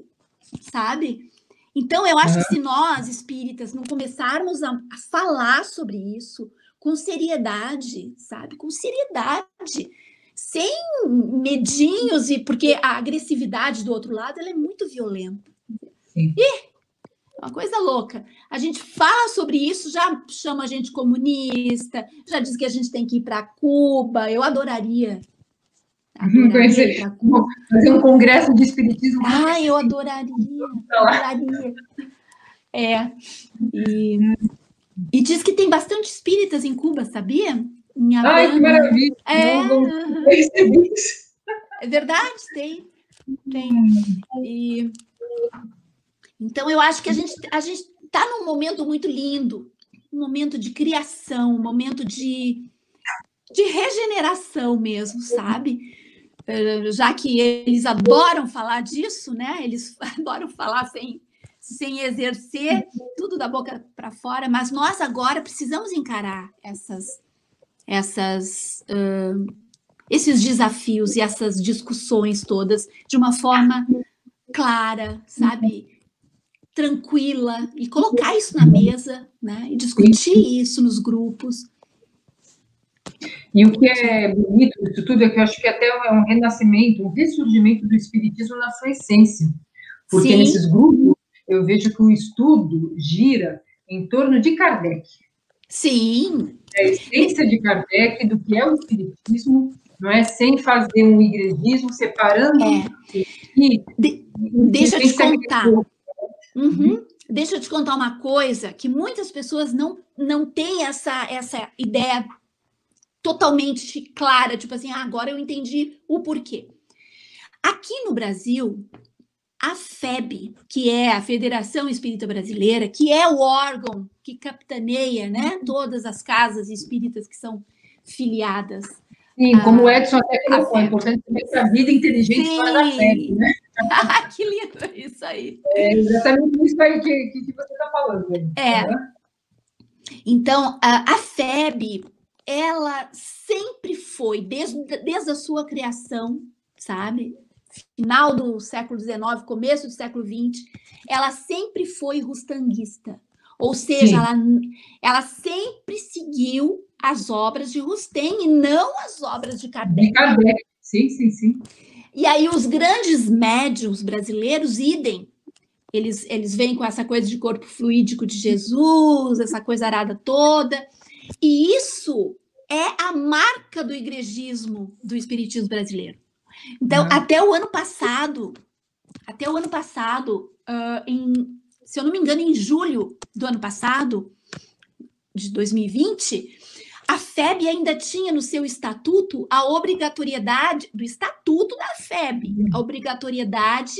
sabe? Então, eu acho que se nós, espíritas, não começarmos a falar sobre isso com seriedade, sabe? Com seriedade, sem medinhos, porque a agressividade do outro lado ela é muito violenta. Sim. Uma coisa louca. A gente fala sobre isso, já chama a gente comunista, já diz que a gente tem que ir para Cuba. Eu adoraria. Fazer um congresso de espiritismo. Eu adoraria. E diz que tem bastante espíritas em Cuba, sabia? Ai, que maravilha! É verdade, tem. Então, eu acho que a gente está num momento muito lindo, um momento de criação, um momento de regeneração mesmo, sabe? Já que eles adoram falar disso, né? Eles adoram falar sem exercer, tudo da boca para fora, mas nós agora precisamos encarar esses desafios e essas discussões todas de uma forma clara, sabe? Tranquila, e colocar isso na mesa, né? E discutir isso nos grupos. E o que é bonito disso tudo é que eu acho que até é um renascimento, um ressurgimento do espiritismo na sua essência. Porque nesses grupos eu vejo que o estudo gira em torno de Kardec. Sim. A essência de Kardec, do que é o espiritismo, não é? Sem fazer um igrejismo, separando. Deixa eu te contar. Deixa eu te contar uma coisa que muitas pessoas não têm essa ideia totalmente clara, tipo assim, agora eu entendi o porquê. Aqui no Brasil, a FEB, que é a Federação Espírita Brasileira, que é o órgão que capitaneia, né, todas as casas espíritas que são filiadas. Sim, como o Edson até colocou, é importante ter essa vida inteligente fora da FEB, né? Que lindo isso aí. É exatamente isso aí que você está falando. Então, a FEB, ela sempre foi, desde a sua criação, sabe? Final do século XIX, começo do século XX, ela sempre foi rustanguista. Ou seja, ela sempre seguiu as obras de Rustem e não as obras de Kardec. De Kardec, sim. E aí os grandes médiuns brasileiros, idem, eles vêm com essa coisa de corpo fluídico de Jesus, essa coisa arada toda, e isso é a marca do igrejismo do espiritismo brasileiro. Então, até o ano passado, se eu não me engano, em julho do ano passado, de 2020, a FEB ainda tinha no seu estatuto a obrigatoriedade, do estatuto da FEB, a obrigatoriedade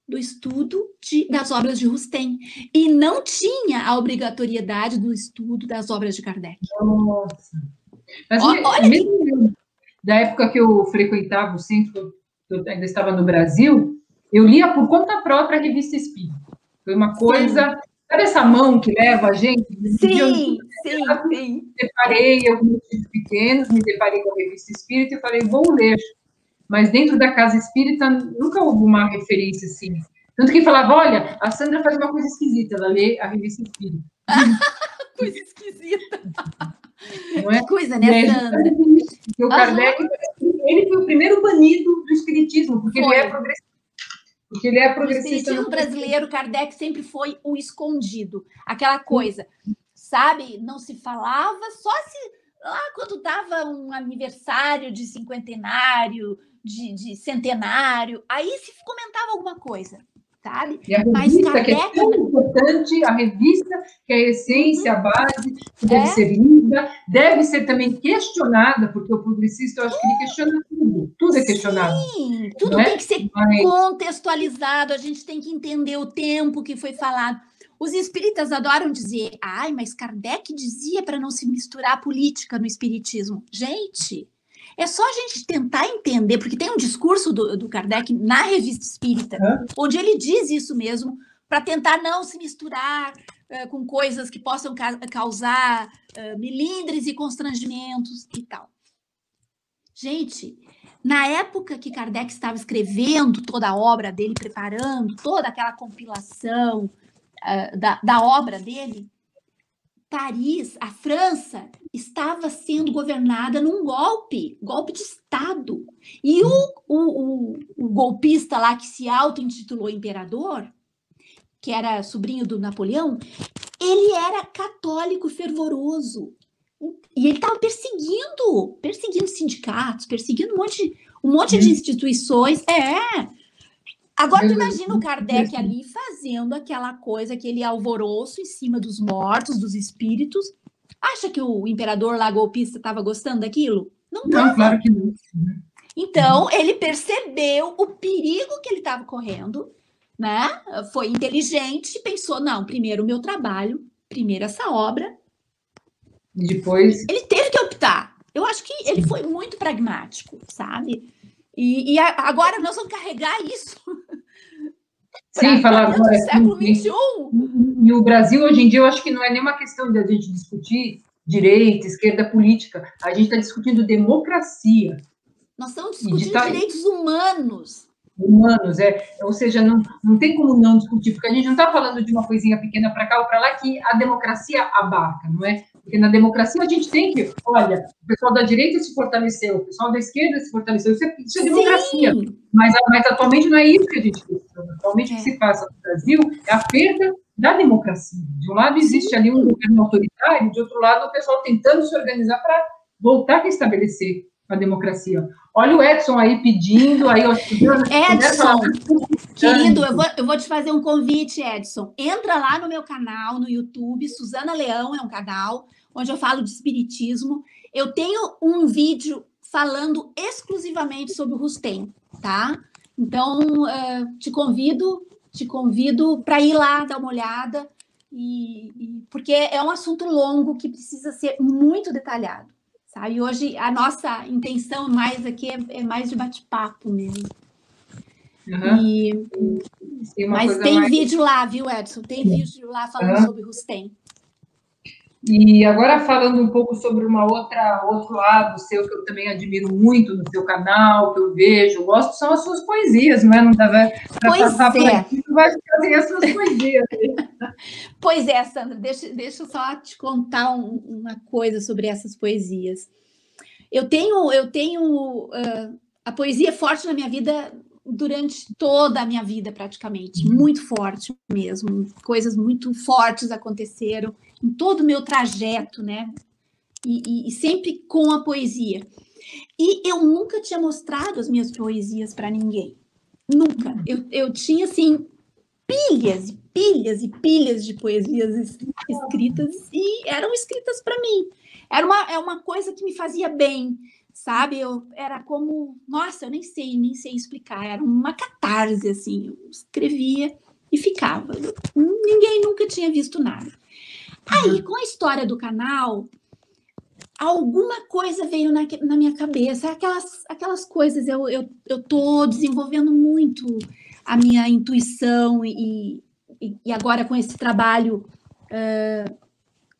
do estudo das obras de Rustem. E não tinha a obrigatoriedade do estudo das obras de Kardec. Nossa! Mas olha mesmo da época que eu frequentava o centro, eu ainda estava no Brasil, eu lia por conta própria a Revista Espírita. Foi uma coisa... Sabe essa mão que leva a gente? Sim. Me deparei, eu com meus filhos pequenos, me deparei com a Revista Espírita e falei, vou ler. Mas dentro da Casa Espírita nunca houve uma referência assim. Tanto que falava, olha, a Sandra faz uma coisa esquisita, ela lê a Revista Espírita. Coisa esquisita. Não é? Que coisa, né, Sandra? Porque o Kardec, ele foi o primeiro banido do espiritismo, porque ele é progressista. Porque ele é progressista. O espiritismo brasileiro, Kardec sempre foi o escondido. Aquela coisa, sabe? Não se falava, só se lá quando estava um aniversário de cinquentenário, de centenário, aí se comentava alguma coisa, sabe? E a revista, Kardec... que é tão importante, a revista, que é a essência, a base, que deve ser lida, deve ser também questionada, porque o progressista, eu acho que ele questiona tudo é questionado. Sim, tudo tem que ser contextualizado, a gente tem que entender o tempo que foi falado. Os espíritas adoram dizer, mas Kardec dizia para não se misturar a política no espiritismo. Gente, é só a gente tentar entender, porque tem um discurso do Kardec na Revista Espírita, onde ele diz isso mesmo, para tentar não se misturar com coisas que possam causar melindres e constrangimentos e tal. Gente, na época que Kardec estava escrevendo toda a obra dele, preparando toda aquela compilação da obra dele, Paris, a França, estava sendo governada num golpe de Estado. E o golpista lá que se auto-intitulou imperador, que era sobrinho do Napoleão, ele era católico fervoroso. E ele estava perseguindo sindicatos, perseguindo um monte de instituições. Agora, tu imagina o Kardec ali fazendo aquela coisa, aquele alvoroço em cima dos mortos, dos espíritos. Acha que o imperador lá golpista estava gostando daquilo? Não estava. Claro que não. Então, ele percebeu o perigo que ele estava correndo, né? Foi inteligente e pensou, não, primeiro o meu trabalho, primeiro essa obra. E depois... Ele teve que optar. Eu acho que ele foi muito pragmático, sabe? E agora nós vamos carregar isso. Sim, falar agora. Século XXI. E o Brasil, hoje em dia, eu acho que não é nenhuma questão de a gente discutir direita, esquerda, política. A gente está discutindo democracia. Nós estamos discutindo direitos humanos. Ou seja, não tem como não discutir, porque a gente não está falando de uma coisinha pequena para cá ou para lá que a democracia abarca, não é? Porque na democracia a gente tem que, olha, o pessoal da direita se fortaleceu, o pessoal da esquerda se fortaleceu, isso é democracia. Mas atualmente não é isso que a gente questiona. Atualmente o que se passa no Brasil é a perda da democracia. De um lado existe ali um governo autoritário, de outro lado o pessoal tentando se organizar para voltar a restabelecer a democracia. Olha o Edson aí pedindo, aí Edson, querido, eu vou te fazer um convite, Edson. Entra lá no meu canal, no YouTube, Suzana Leão é um canal onde eu falo de espiritismo. Eu tenho um vídeo falando exclusivamente sobre o Rustem, tá? Então, te convido para ir lá dar uma olhada, porque é um assunto longo que precisa ser muito detalhado. Sabe? Hoje a nossa intenção mais aqui é mais de bate-papo mesmo. Mas tem vídeo lá, viu, Edson? Tem vídeo lá falando sobre Rustem. E agora falando um pouco sobre outro lado seu, que eu também admiro muito no seu canal, que eu vejo, gosto, são as suas poesias, não é? Não dava para passar por aqui, tu vai fazer as suas poesias. Pois é, Sandra, deixa eu só te contar uma coisa sobre essas poesias. Eu tenho a poesia forte na minha vida durante toda a minha vida, praticamente, muito forte mesmo. Coisas muito fortes aconteceram em todo o meu trajeto, né? E sempre com a poesia. E eu nunca tinha mostrado as minhas poesias para ninguém. Nunca. Eu tinha, assim, pilhas e pilhas e pilhas de poesias escritas e eram escritas para mim. É uma coisa que me fazia bem, sabe? Era como... Nossa, eu nem sei explicar. Era uma catarse, assim. Eu escrevia e ficava. Ninguém nunca tinha visto nada. Aí, com a história do canal, alguma coisa veio na minha cabeça. Aquelas coisas. Eu tô desenvolvendo muito a minha intuição e agora com esse trabalho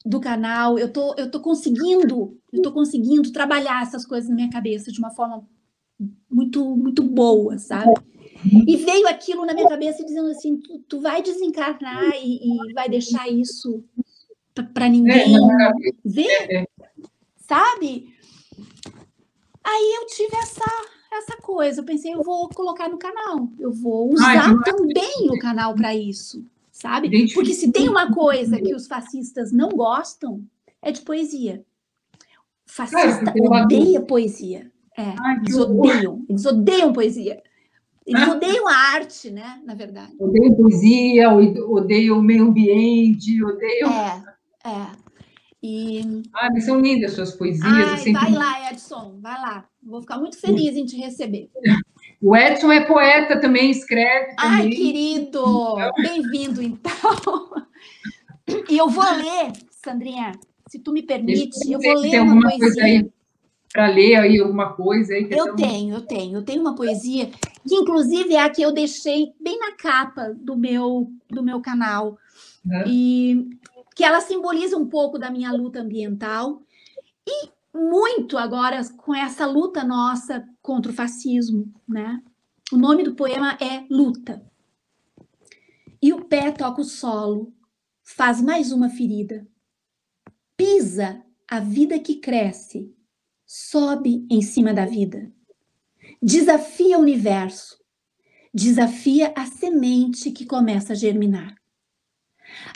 do canal, eu tô conseguindo trabalhar essas coisas na minha cabeça de uma forma muito, muito boa, sabe? E veio aquilo na minha cabeça dizendo assim, tu vai desencarnar e vai deixar isso para ninguém ver, sabe? Aí eu tive essa coisa, eu pensei, eu vou colocar no canal, eu vou usar também o canal para isso, sabe? Porque se tem uma coisa que os fascistas não gostam, é de poesia. O fascista odeia poesia. Eles odeiam poesia. Eles odeiam a arte, né? Na verdade. Odeiam poesia, odeiam o meio ambiente, odeiam... mas são lindas as suas poesias. Vai lá, Edson, vai lá. Vou ficar muito feliz em te receber. O Edson é poeta também, escreve também. Ai, querido, bem-vindo, então. E eu vou ler, Sandrinha, se tu me permite, eu vou ler uma poesia. Para ler aí alguma coisa aí? Eu tenho uma poesia, que inclusive é a que eu deixei bem na capa do meu canal. E que ela simboliza um pouco da minha luta ambiental. E muito agora com essa luta nossa contra o fascismo, né? O nome do poema é Luta. E o pé toca o solo, faz mais uma ferida. Pisa a vida que cresce, sobe em cima da vida. Desafia o universo, desafia a semente que começa a germinar.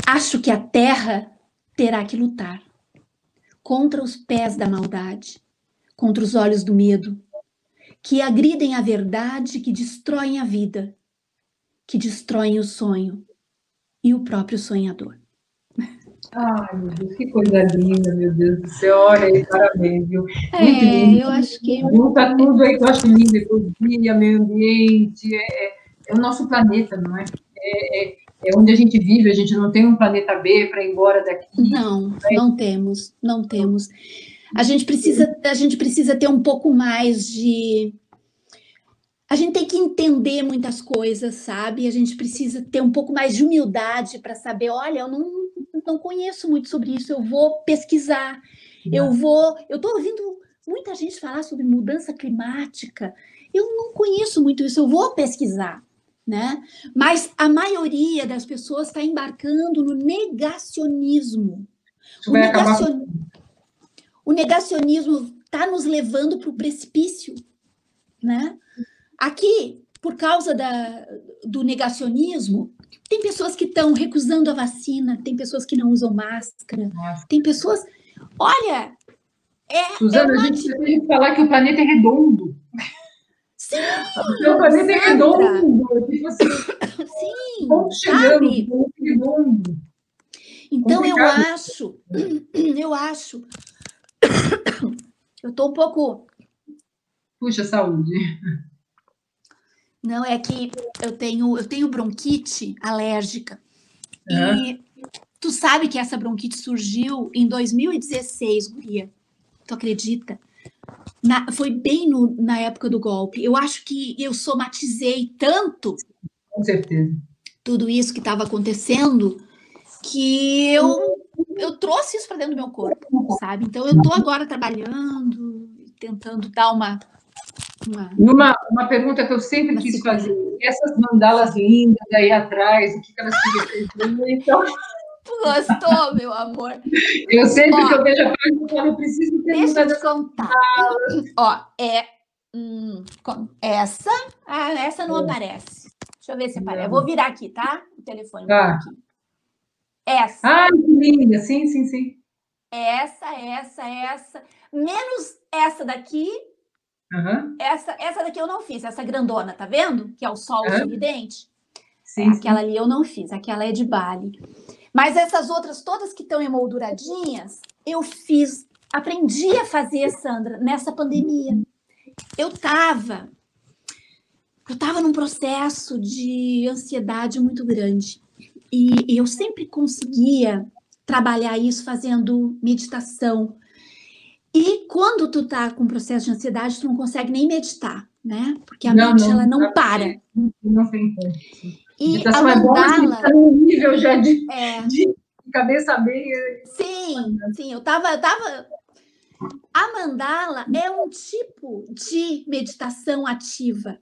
Acho que a terra terá que lutar contra os pés da maldade, contra os olhos do medo, que agridem a verdade, que destroem a vida, que destroem o sonho e o próprio sonhador. Ai, meu Deus, que coisa linda, meu Deus do céu. Olha aí, parabéns, viu? Muito lindo. Eu acho que... Junta tudo aí que eu acho lindo, ecologia, meio ambiente, é o nosso planeta, não é? É onde a gente vive, a gente não tem um planeta B para ir embora daqui. Não temos. A gente precisa ter um pouco mais de... A gente tem que entender muitas coisas, sabe? A gente precisa ter um pouco mais de humildade para saber, olha, eu não conheço muito sobre isso, eu vou pesquisar, eu estou ouvindo muita gente falar sobre mudança climática, eu não conheço muito isso, eu vou pesquisar, né? Mas a maioria das pessoas está embarcando no negacionismo. O negacionismo está nos levando para o precipício, né? Aqui, por causa do negacionismo, tem pessoas que estão recusando a vacina, tem pessoas que não usam máscara, tem pessoas... Olha... Suzana, a gente tem que falar que o planeta é redondo. Sim! O planeta é redondo. Tipo assim, sim, sabe? É redondo. Então, complicado. eu acho... Eu estou um pouco... Puxa, saúde. Não, é que eu tenho bronquite alérgica. E tu sabe que essa bronquite surgiu em 2016, guria. Tu acredita? Foi bem na época do golpe. Eu acho que eu somatizei tanto... Com certeza. Tudo isso que estava acontecendo, que eu trouxe isso para dentro do meu corpo, sabe? Então, eu estou agora trabalhando, tentando dar uma pergunta que eu sempre quis fazer. Essas mandalas lindas aí atrás, o que elas significam? Então... Tu gostou, meu amor? Eu sempre que eu vejo a página, eu preciso ter... Deixa eu te contar. Ó, essa não aparece. Deixa eu ver se aparece. Eu vou virar aqui, tá? O telefone. Aqui. Essa. Ah, que linda. Sim. Essa. Menos essa daqui. Essa daqui eu não fiz, essa grandona, tá vendo? Que é o sol sorridente. Sim, aquela ali eu não fiz, aquela é de Bali. Mas essas outras todas que estão emolduradinhas, eu aprendi a fazer, Sandra, nessa pandemia. Eu tava num processo de ansiedade muito grande. E eu sempre conseguia trabalhar isso fazendo meditação. E quando tu tá com processo de ansiedade, tu não consegue nem meditar, né? Porque a mente, ela não para. Não tem como. E a mandala... Tá num nível já de cabeça bem... Sim, eu tava... A mandala é um tipo de meditação ativa.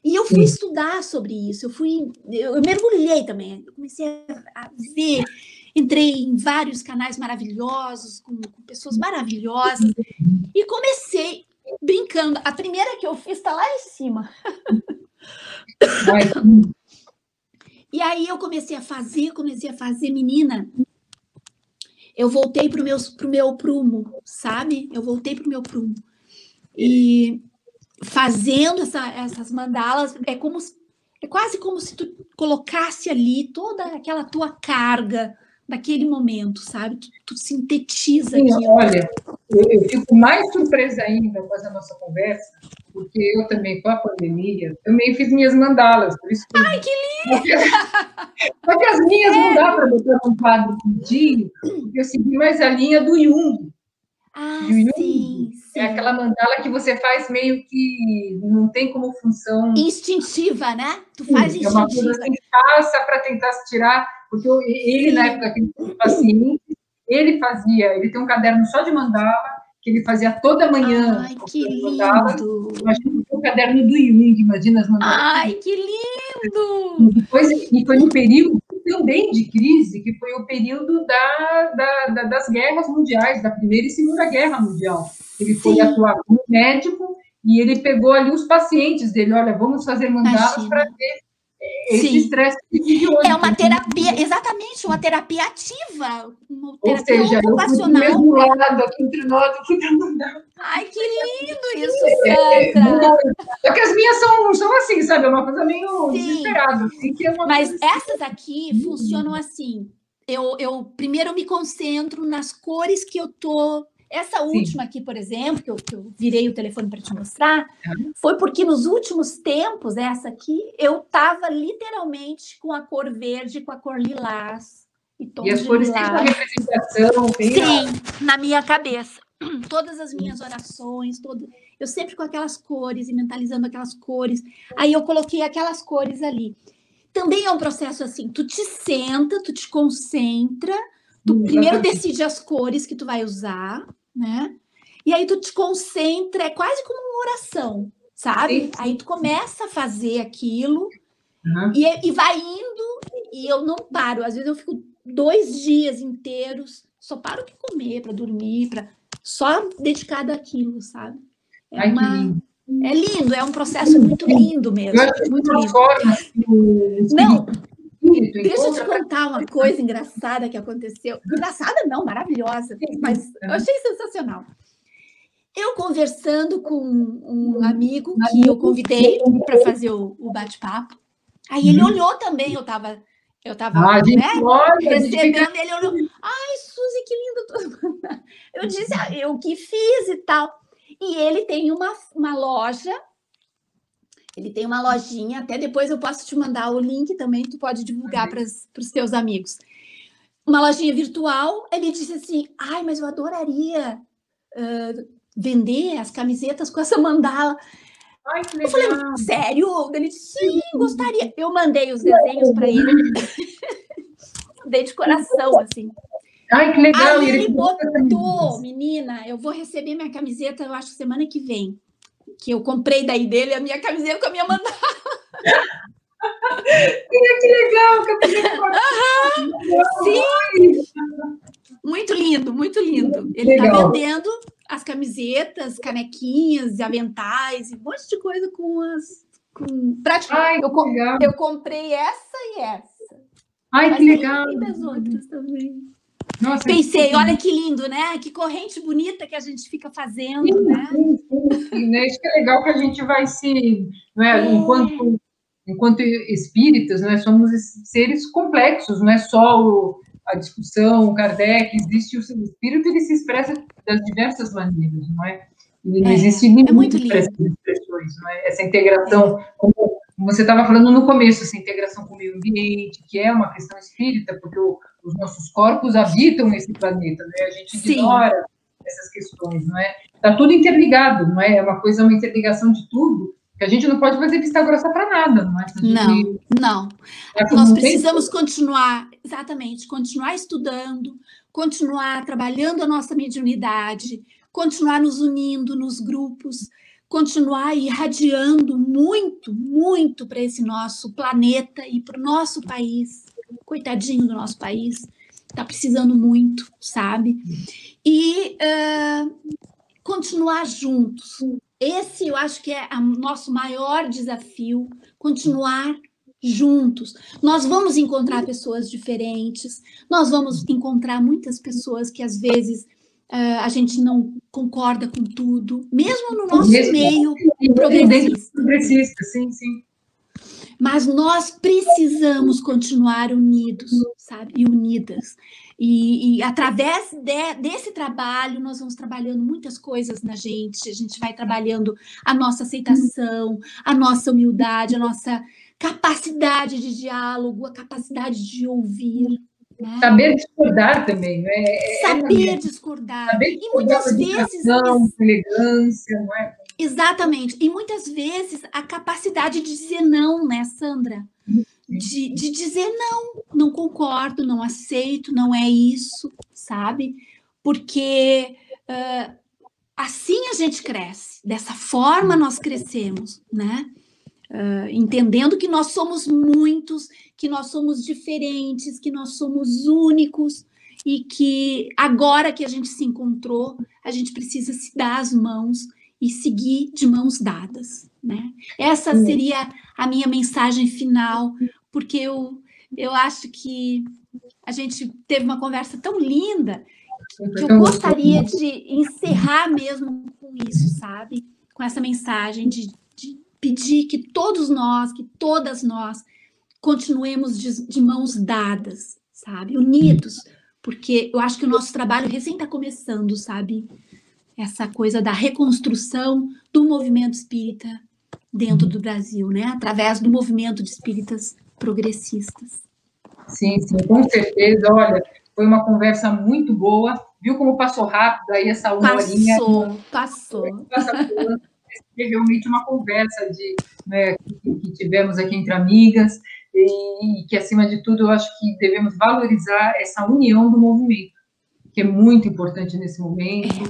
E eu fui estudar sobre isso, eu mergulhei também, eu comecei a ver... Entrei em vários canais maravilhosos, com pessoas maravilhosas, e comecei brincando. A primeira que eu fiz está lá em cima. E aí eu comecei a fazer, menina. Eu voltei pro meu prumo, sabe? Eu voltei pro meu prumo. E fazendo essas mandalas, é quase como se tu colocasse ali toda aquela tua carga daquele momento, sabe? Tu sintetiza aquilo. Olha, eu fico mais surpresa ainda com essa nossa conversa, porque eu também, com a pandemia, também fiz minhas mandalas. Por isso que Ai, que lindo! Só que as minhas não dá para botar num quadro curtinho, porque eu segui mais a linha do Jung. Sim. É aquela mandala que você faz meio que não tem como função... Instintiva, né? Tu faz instintiva. É uma coisa assim, passa para tentar se tirar... Porque ele, na época que ele foi paciente, ele tem um caderno só de mandala, que ele fazia toda manhã. Ai, que lindo! Imagina o caderno do Jung, imagina as mandalas. Ai, que lindo! E foi um período também de crise, que foi o período das guerras mundiais, da Primeira e Segunda Guerra Mundial. Ele foi atuar como médico e ele pegou ali os pacientes dele, olha, vamos fazer mandalas para ver esse estresse que vive hoje. É uma terapia, exatamente, uma terapia ativa, uma terapia ou seja, ocupacional. Eu fui do mesmo lado aqui entre nós, eu fui da mandala. Ai, que lindo isso, Sandra! Só que as minhas são assim, sabe? É uma coisa meio desesperada. Assim, que é uma Mas coisa essas aqui funcionam assim. Eu primeiro me concentro nas cores que eu tô. Essa última aqui, por exemplo, que eu virei o telefone para te mostrar, foi porque nos últimos tempos, essa aqui, eu estava literalmente com a cor verde, com a cor lilás. E as cores têm uma representação. Sim, na minha cabeça. Todas as minhas orações, eu sempre com aquelas cores e mentalizando aquelas cores. Aí eu coloquei aquelas cores ali. Também é um processo assim, tu te senta, tu te concentra, tu primeiro decide as cores que tu vai usar, né? E aí tu te concentra, é quase como uma oração, sabe? Sim. Aí tu começa a fazer aquilo e vai indo, e eu não paro. Às vezes eu fico 2 dias inteiros, só paro de comer, para dormir, só dedicada àquilo, sabe? É lindo, é um processo muito lindo mesmo. Muito lindo. Não, deixa eu te contar uma coisa engraçada que aconteceu. Engraçada não, maravilhosa, mas eu achei sensacional. Eu conversando com um amigo que eu convidei para fazer o bate-papo, aí ele olhou também, eu estava recebendo, ele olhou, ai, Suzy, que lindo. Eu disse, eu que fiz e tal. E ele tem uma loja, ele tem uma lojinha, até depois eu posso te mandar o link também, tu pode divulgar para os teus amigos. Uma lojinha virtual, ele disse assim, ai, mas eu adoraria vender as camisetas com essa mandala. Ai, que legal. Eu falei, sério? Ele disse, sim, gostaria. Eu mandei os desenhos para ele. Dei de coração, assim. Ai, que legal. Aí ele botou, menina, eu vou receber minha camiseta, eu acho, semana que vem. Que eu comprei daí dele a minha camiseta com a minha mandala. Que legal. Sim. Muito lindo, muito lindo. Ele está vendendo as camisetas, canequinhas, aventais, um monte de coisa praticamente. Eu comprei essa e essa. Ai, mas que legal. Tem das outras também. Nossa, pensei, olha que lindo, né? Que corrente bonita que a gente fica fazendo, né? Sim, né? Isso que é legal que a gente vai se... Não é? Enquanto espíritas, né, somos seres complexos, não é só a discussão, o Kardec, existe o espírito, ele se expressa das diversas maneiras, não é? E não existe limite para essas expressões, não é? Essa integração, como você estava falando no começo, essa integração com o meio ambiente, que é uma questão espírita, porque os nossos corpos habitam esse planeta, né? A gente ignora essas questões, não é? Está tudo interligado, não é? É uma interligação de tudo, que a gente não pode fazer vista grossa para nada, não é? Não. Nós precisamos continuar, exatamente, continuar estudando, continuar trabalhando a nossa mediunidade, continuar nos unindo nos grupos, continuar irradiando muito, muito para esse nosso planeta e para o nosso país. Coitadinho do nosso país, está precisando muito, sabe? E continuar juntos. Esse eu acho que é o nosso maior desafio, continuar juntos. Nós vamos encontrar pessoas diferentes, nós vamos encontrar muitas pessoas que às vezes a gente não concorda com tudo, mesmo no nosso meio progressista. Sim. Mas nós precisamos continuar unidos, sabe? E unidas. E através desse trabalho, nós vamos trabalhando muitas coisas na gente. A gente vai trabalhando a nossa aceitação, a nossa humildade, a nossa capacidade de diálogo, a capacidade de ouvir. Né? Saber discordar também, né? Saber discordar. E muitas vezes... elegância, não é? Exatamente. E muitas vezes a capacidade de dizer não, né, Sandra? De dizer não concordo, não aceito, não é isso, sabe? Porque assim a gente cresce, dessa forma nós crescemos, né? Entendendo que nós somos muitos, que nós somos diferentes, que nós somos únicos e que agora que a gente se encontrou, a gente precisa se dar as mãos e seguir de mãos dadas, né? Essa seria a minha mensagem final, porque eu acho que a gente teve uma conversa tão linda que eu gostaria de encerrar mesmo com isso, sabe? Com essa mensagem de pedir que todos nós, que todas nós, continuemos de mãos dadas, sabe? Unidos, porque eu acho que o nosso trabalho recém está começando, sabe? Essa coisa da reconstrução do movimento espírita dentro do Brasil, né? Através do movimento de espíritas progressistas. Sim, com certeza. Olha, foi uma conversa muito boa. Viu como passou rápido aí essa horinha? Passou. É realmente uma conversa né, que tivemos aqui entre amigas e que, acima de tudo, eu acho que devemos valorizar essa união do movimento, que é muito importante nesse momento,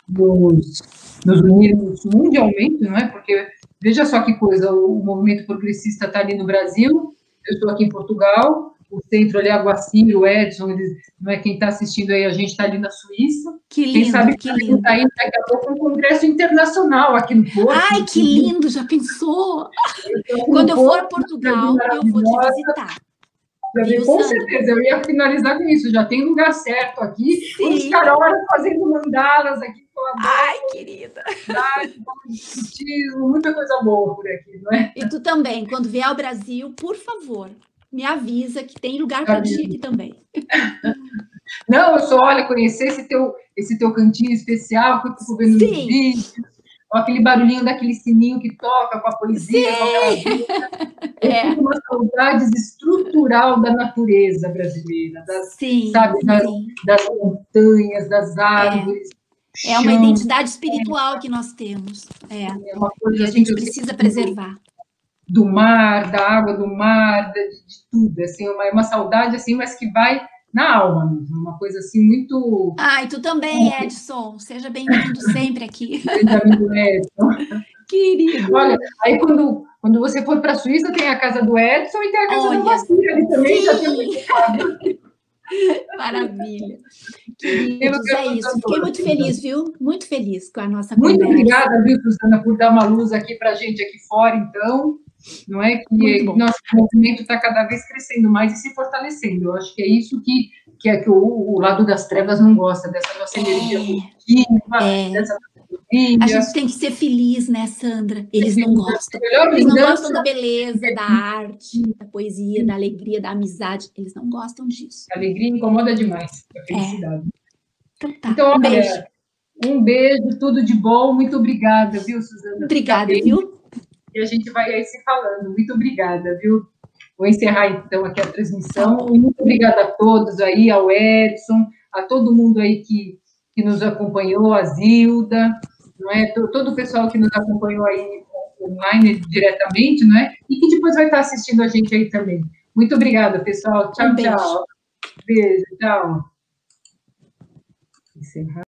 nos unirmos mundialmente, não é? Porque, veja só que coisa, o movimento progressista está ali no Brasil, eu estou aqui em Portugal, o centro ali, Aguacir, o Edson, não é, quem está assistindo aí, a gente está ali na Suíça. Que lindo, quem sabe que lindo. Está indo daqui a pouco um congresso internacional aqui no Porto. Ai, que lindo, já pensou? Quando eu for a Portugal, eu vou te visitar. Com certeza, eu ia finalizar com isso, já tem lugar certo aqui, os carolas fazendo mandalas aqui. Ai, querida. Muita coisa boa por aqui, não é? E tu também, quando vier ao Brasil, por favor, me avisa que tem lugar para ti aqui também. Não, eu só, olha, conhecer esse teu cantinho especial que eu estou vendo nos vídeos, aquele barulhinho daquele sininho que toca com a poesia, com aquela música. Eu tenho uma saudade estrutural da natureza brasileira, das montanhas, das árvores. É uma identidade espiritual que nós temos. É uma coisa, e a gente precisa preservar. Do mar, da água do mar, de tudo. Assim, uma saudade, assim, mas que vai na alma mesmo. Uma coisa assim muito... E tu também, Edson. Seja bem-vindo sempre aqui. Bem-vindo, Edson. Querido. Olha, aí quando você for para a Suíça, tem a casa do Edson e tem a casa do Aguacir ali também. Já tem maravilha. Queridos, é isso. Fiquei muito feliz, viu? Muito feliz com a nossa conversa. Muito obrigada, viu, Susana, por dar uma luz aqui para a gente aqui fora, então. Não é que nosso movimento está cada vez crescendo mais e se fortalecendo. Eu acho que é isso que o lado das trevas não gosta, dessa nossa energia positiva, dessa a gente tem que ser feliz, né, Sandra? Eles não gostam. Eles não gostam da beleza, da arte, da poesia, da alegria, da amizade. Eles não gostam disso. A alegria incomoda demais a felicidade. Então, olha, um beijo, tudo de bom. Muito obrigada, viu, Susana? Obrigada, viu? E a gente vai aí se falando. Muito obrigada, viu? Vou encerrar, então, aqui a transmissão. E muito obrigada a todos aí, ao Edson, a todo mundo aí que nos acompanhou, a Zilda, não é? Todo o pessoal que nos acompanhou aí online diretamente, não é? E que depois vai estar assistindo a gente aí também. Muito obrigada, pessoal. Tchau, tchau. Beijo, tchau. Encerrar.